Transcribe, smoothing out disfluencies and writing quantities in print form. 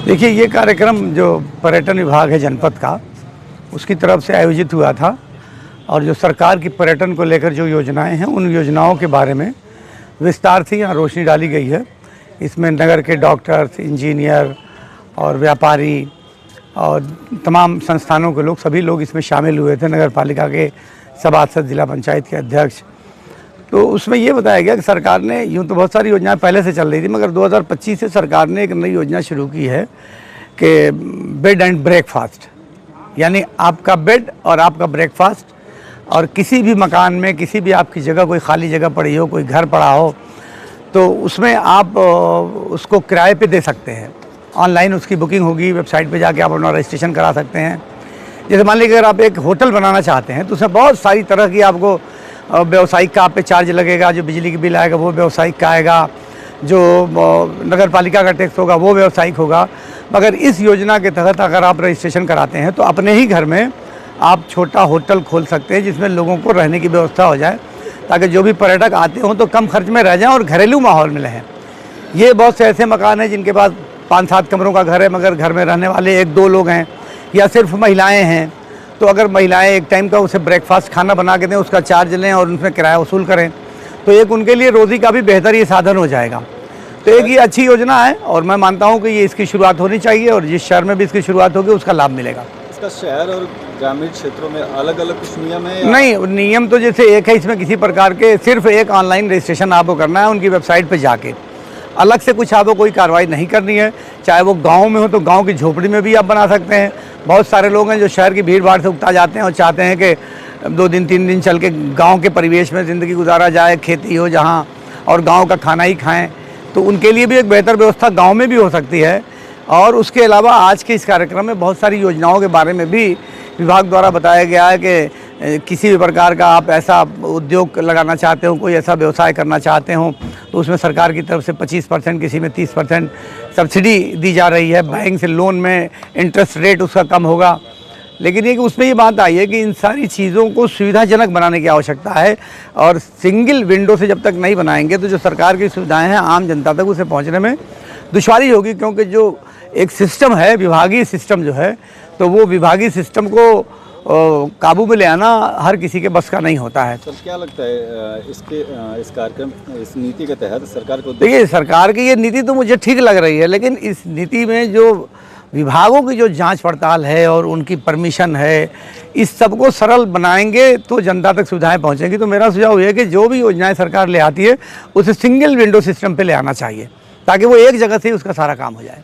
देखिए, ये कार्यक्रम जो पर्यटन विभाग है जनपद का, उसकी तरफ से आयोजित हुआ था और जो सरकार की पर्यटन को लेकर जो योजनाएं हैं, उन योजनाओं के बारे में विस्तार से यहाँ रोशनी डाली गई है। इसमें नगर के डॉक्टर्स, इंजीनियर और व्यापारी और तमाम संस्थानों के लोग, सभी लोग इसमें शामिल हुए थे। नगर पालिका के सभासद, जिला पंचायत के अध्यक्ष। तो उसमें ये बताया गया कि सरकार ने, यूँ तो बहुत सारी योजनाएं पहले से चल रही थी, मगर 2025 से सरकार ने एक नई योजना शुरू की है कि बेड एंड ब्रेकफास्ट, यानी आपका बेड और आपका ब्रेकफास्ट। और किसी भी मकान में, किसी भी आपकी जगह, कोई खाली जगह पड़ी हो, कोई घर पड़ा हो, तो उसमें आप उसको किराए पे दे सकते हैं। ऑनलाइन उसकी बुकिंग होगी, वेबसाइट पे जाके आप अपना रजिस्ट्रेशन करा सकते हैं। जैसे मान लीजिए अगर आप एक होटल बनाना चाहते हैं तो उसमें बहुत सारी तरह की आपको व्यावसायिक का आप पे चार्ज लगेगा, जो बिजली की बिल आएगा वो व्यावसायिक का आएगा, जो नगर पालिका का टैक्स होगा वो व्यावसायिक होगा। मगर इस योजना के तहत अगर आप रजिस्ट्रेशन कराते हैं तो अपने ही घर में आप छोटा होटल खोल सकते हैं, जिसमें लोगों को रहने की व्यवस्था हो जाए, ताकि जो भी पर्यटक आते हों तो कम खर्च में रह जाएं और घरेलू माहौल में रहें। ये बहुत से ऐसे मकान हैं जिनके पास 5-7 कमरों का घर है, मगर घर में रहने वाले 1-2 लोग हैं, या सिर्फ महिलाएं हैं। तो अगर महिलाएं एक टाइम का उसे ब्रेकफास्ट खाना बना के दें, उसका चार्ज लें और उसमें किराया वसूल करें, तो एक उनके लिए रोज़ी का भी बेहतर ये साधन हो जाएगा। तो एक ये अच्छी योजना है और मैं मानता हूँ कि ये इसकी शुरुआत होनी चाहिए और जिस शहर में भी इसकी शुरुआत होगी उसका लाभ मिलेगा। इसका शहर और ग्रामीण क्षेत्रों में अलग अलग कुछ नियम है? नहीं, नियम तो जैसे एक है, इसमें किसी प्रकार के, सिर्फ एक ऑनलाइन रजिस्ट्रेशन आपको करना है उनकी वेबसाइट पर जाके। अलग से कुछ आपको कोई कार्रवाई नहीं करनी है। चाहे वो गांव में हो तो गांव की झोपड़ी में भी आप बना सकते हैं। बहुत सारे लोग हैं जो शहर की भीड़ भाड़ से उकता जाते हैं और चाहते हैं कि 2 दिन 3 दिन चल के गांव के परिवेश में ज़िंदगी गुजारा जाए, खेती हो जहां, और गांव का खाना ही खाएं। तो उनके लिए भी एक बेहतर व्यवस्था गांव में भी हो सकती है। और उसके अलावा आज के इस कार्यक्रम में बहुत सारी योजनाओं के बारे में भी विभाग द्वारा बताया गया है कि किसी भी प्रकार का आप ऐसा उद्योग लगाना चाहते हो, कोई ऐसा व्यवसाय करना चाहते हो, तो उसमें सरकार की तरफ से 25%, किसी में 30% सब्सिडी दी जा रही है। बैंक से लोन में इंटरेस्ट रेट उसका कम होगा। लेकिन ये कि उसमें ये बात आई है कि इन सारी चीज़ों को सुविधाजनक बनाने की आवश्यकता है, और सिंगल विंडो से जब तक नहीं बनाएंगे तो जो सरकार की सुविधाएं हैं आम जनता तक उसे पहुंचने में दुश्वारी होगी। क्योंकि जो एक सिस्टम है, विभागीय सिस्टम जो है, तो वो विभागीय सिस्टम को काबू में ले आना हर किसी के बस का नहीं होता है। सर, क्या लगता है इस कार्यक्रम, इस नीति के तहत सरकार को? देखिए, सरकार की ये नीति तो मुझे ठीक लग रही है, लेकिन इस नीति में जो विभागों की जो जांच पड़ताल है और उनकी परमिशन है, इस सब को सरल बनाएंगे तो जनता तक सुविधाएं पहुंचेंगी। तो मेरा सुझाव ये है कि जो भी योजनाएं सरकार ले आती है उसे सिंगल विंडो सिस्टम पे ले आना चाहिए, ताकि वो एक जगह से ही उसका सारा काम हो जाए।